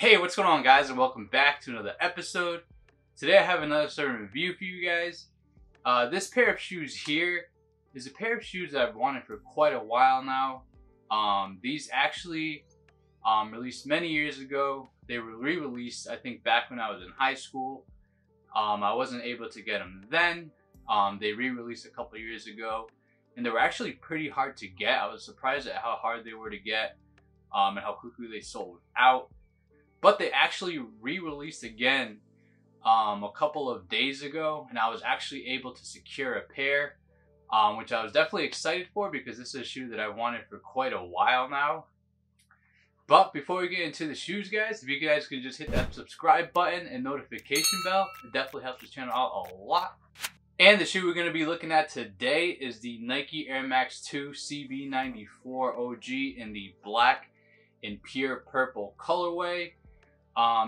Hey, what's going on, guys, and welcome back to another episode. Today I have another sort of review for you guys. This pair of shoes here is a pair of shoes that I've wanted for quite a while now. These actually released many years ago. They were re-released, I think, back when I was in high school. I wasn't able to get them then. They re-released a couple years ago, and they were actually pretty hard to get. I was surprised at how hard they were to get and how quickly they sold out. But they actually re-released again a couple of days ago, and I was actually able to secure a pair, which I was definitely excited for because this is a shoe that I wanted for quite a while now. But before we get into the shoes, guys, if you guys could just hit that subscribe button and notification bell, it definitely helps the channel out a lot. And the shoe we're going to be looking at today is the Nike Air Max2 CB 94 OG in the black and pure purple colorway.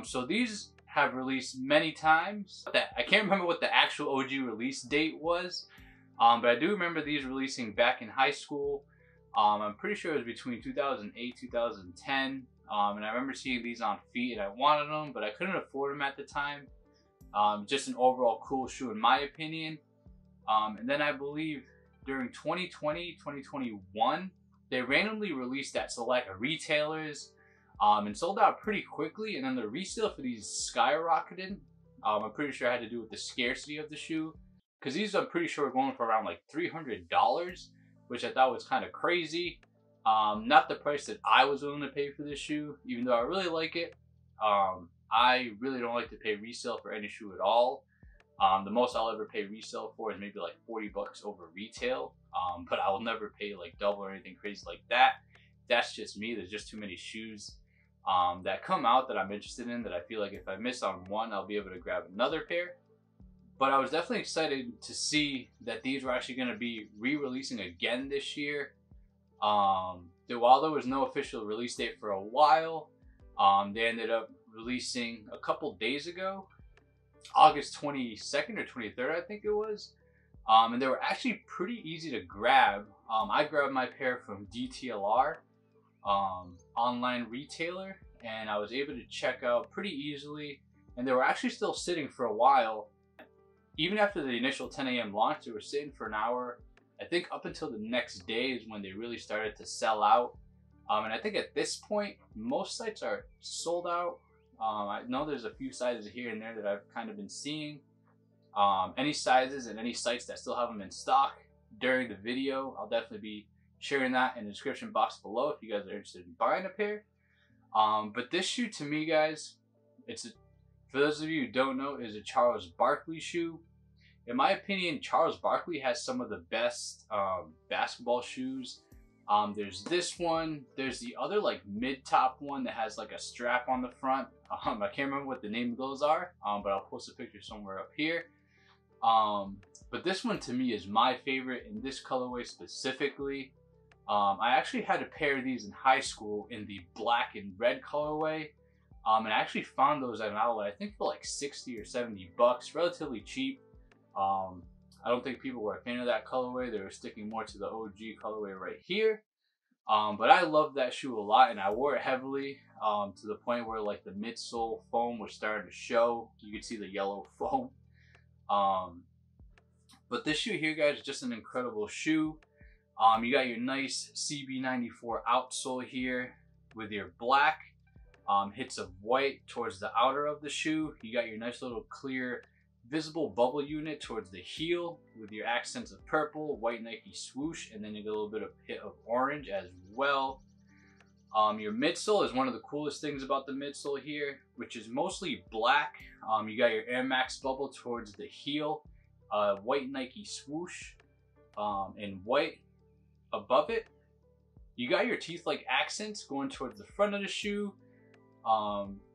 So these have released many times. I can't remember what the actual OG release date was, but I do remember these releasing back in high school. I'm pretty sure it was between 2008, 2010, and I remember seeing these on feet and I wanted them, but I couldn't afford them at the time. Just an overall cool shoe in my opinion. And then I believe during 2020, 2021, they randomly released at select retailers. And sold out pretty quickly, and then the resale for these skyrocketed. I'm pretty sure it had to do with the scarcity of the shoe, because these I'm pretty sure are going for around like $300, which I thought was kind of crazy. Not the price that I was willing to pay for this shoe, even though I really like it. I really don't like to pay resale for any shoe at all. The most I'll ever pay resale for is maybe like 40 bucks over retail, but I will never pay like double or anything crazy like that. That's just me. There's just too many shoes that come out that I'm interested in, that I feel like if I miss on one, I'll be able to grab another pair. But I was definitely excited to see that these were actually going to be re-releasing again this year. While there was no official release date for a while, they ended up releasing a couple days ago, August 22nd or 23rd, I think it was. And they were actually pretty easy to grab. I grabbed my pair from DTLR. Online retailer, and I was able to check out pretty easily, and they were actually still sitting for a while. Even after the initial 10 a.m. launch, they were sitting for an hour. I think up until the next day is when they really started to sell out. And I think at this point, most sites are sold out. I know there's a few sizes here and there that I've kind of been seeing. Any sizes and any sites that still have them in stock during the video, I'll definitely be sharing that in the description box below if you guys are interested in buying a pair. But this shoe, to me, guys, for those of you who don't know, is a Charles Barkley shoe. In my opinion, Charles Barkley has some of the best basketball shoes. There's this one. There's the other like mid-top one that has like a strap on the front. I can't remember what the name of those are, but I'll post a picture somewhere up here. But this one to me is my favorite in this colorway specifically. I actually had a pair of these in high school in the black and red colorway, and I actually found those at an outlet, I think for like 60 or 70 bucks, relatively cheap. I don't think people were a fan of that colorway. They were sticking more to the OG colorway right here. But I loved that shoe a lot, and I wore it heavily to the point where like the midsole foam was starting to show. You could see the yellow foam. But this shoe here, guys, is just an incredible shoe. You got your nice CB94 outsole here with your black hits of white towards the outer of the shoe. You got your nice little clear visible bubble unit towards the heel with your accents of purple, white Nike swoosh, and then you get a little bit of hit of orange as well. Your midsole is one of the coolest things about the midsole here, which is mostly black. You got your Air Max bubble towards the heel, white Nike swoosh, and white above it. You got your teeth-like accents going towards the front of the shoe,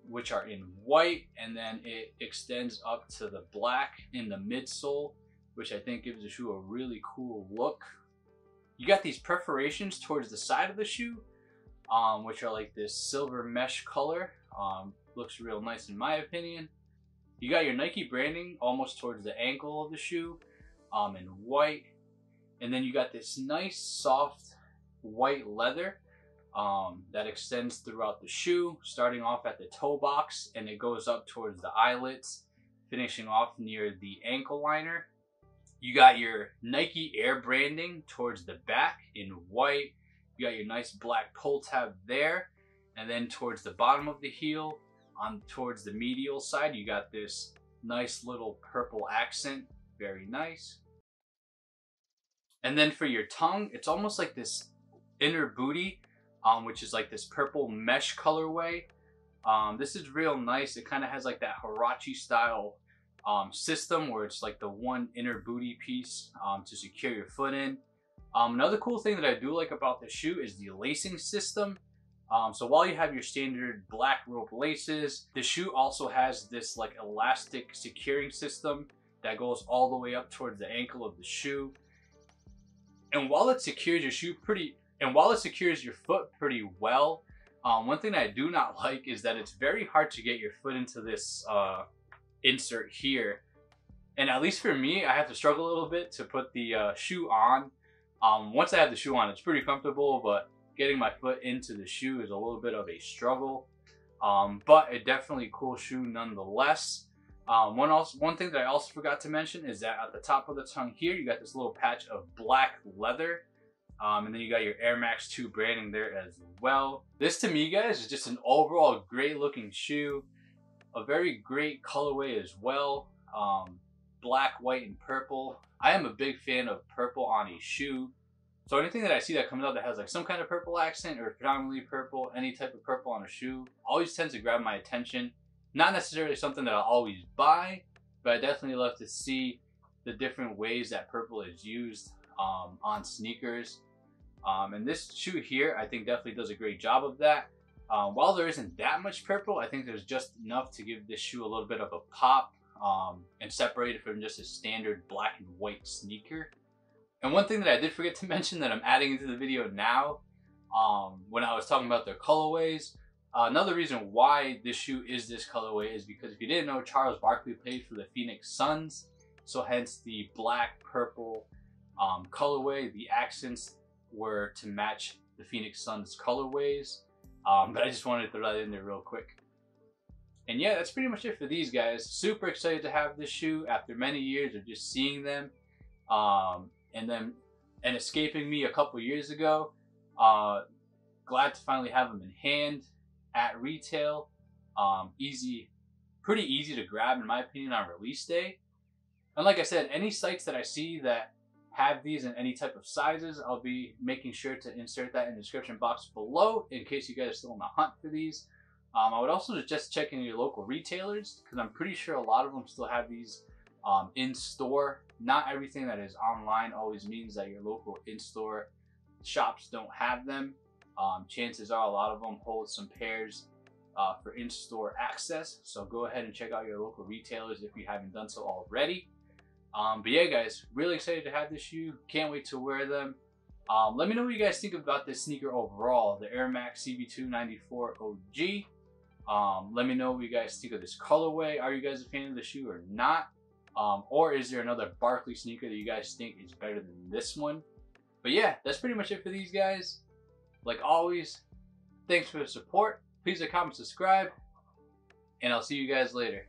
which are in white, and then it extends up to the black in the midsole, which I think gives the shoe a really cool look. You got these perforations towards the side of the shoe, which are like this silver mesh color. Looks real nice in my opinion. You got your Nike branding almost towards the ankle of the shoe, in white. And then you got this nice soft white leather that extends throughout the shoe, starting off at the toe box, and it goes up towards the eyelets, finishing off near the ankle liner. You got your Nike Air branding towards the back in white. You got your nice black pull tab there, and then towards the bottom of the heel, towards the medial side, you got this nice little purple accent. Very nice. And then for your tongue, it's almost like this inner booty, which is like this purple mesh colorway. This is real nice. It kind of has like that Huarache style system where it's like the one inner booty piece to secure your foot in. Another cool thing that I do like about the shoe is the lacing system. So while you have your standard black rope laces, the shoe also has this like elastic securing system that goes all the way up towards the ankle of the shoe. And while it secures your foot pretty well, one thing that I do not like is that it's very hard to get your foot into this insert here. And at least for me, I have to struggle a little bit to put the shoe on. Once I have the shoe on, it's pretty comfortable, but getting my foot into the shoe is a little bit of a struggle. But a definitely cool shoe nonetheless. One thing that I also forgot to mention is that at the top of the tongue here, you got this little patch of black leather. And then you got your Air Max2 branding there as well. This to me, guys, is just an overall great looking shoe. A very great colorway as well. Black, white, and purple. I am a big fan of purple on a shoe. So anything that I see that comes out that has like some kind of purple accent or predominantly purple, any type of purple on a shoe, always tends to grab my attention. Not necessarily something that I'll always buy, but I definitely love to see the different ways that purple is used on sneakers. And this shoe here, I think definitely does a great job of that. While there isn't that much purple, I think there's just enough to give this shoe a little bit of a pop and separate it from just a standard black and white sneaker. And one thing that I did forget to mention that I'm adding into the video now, when I was talking about their colorways, another reason why this shoe is this colorway is because if you didn't know, Charles Barkley played for the Phoenix Suns, so hence the black purple colorway. The accents were to match the Phoenix Suns colorways, but I just wanted to throw that in there real quick. And yeah, that's pretty much it for these guys. Super excited to have this shoe after many years of just seeing them and escaping me a couple years ago. Glad to finally have them in hand at retail. Pretty easy to grab in my opinion on release day. And like I said, any sites that I see that have these in any type of sizes, I'll be making sure to insert that in the description box below in case you guys are still on the hunt for these. I would also suggest checking your local retailers because I'm pretty sure a lot of them still have these in store. Not everything that is online always means that your local in-store shops don't have them. Chances are a lot of them hold some pairs for in-store access, so go ahead and check out your local retailers if you haven't done so already. But yeah, guys, really excited to have this shoe. Can't wait to wear them. Let me know what you guys think about this sneaker overall, the Air Max CB 94 OG. Let me know what you guys think of this colorway. Are you guys a fan of the shoe or not? Or is there another Barkley sneaker that you guys think is better than this one? But yeah, that's pretty much it for these guys. Like always, thanks for the support. Please like, comment, subscribe, and I'll see you guys later.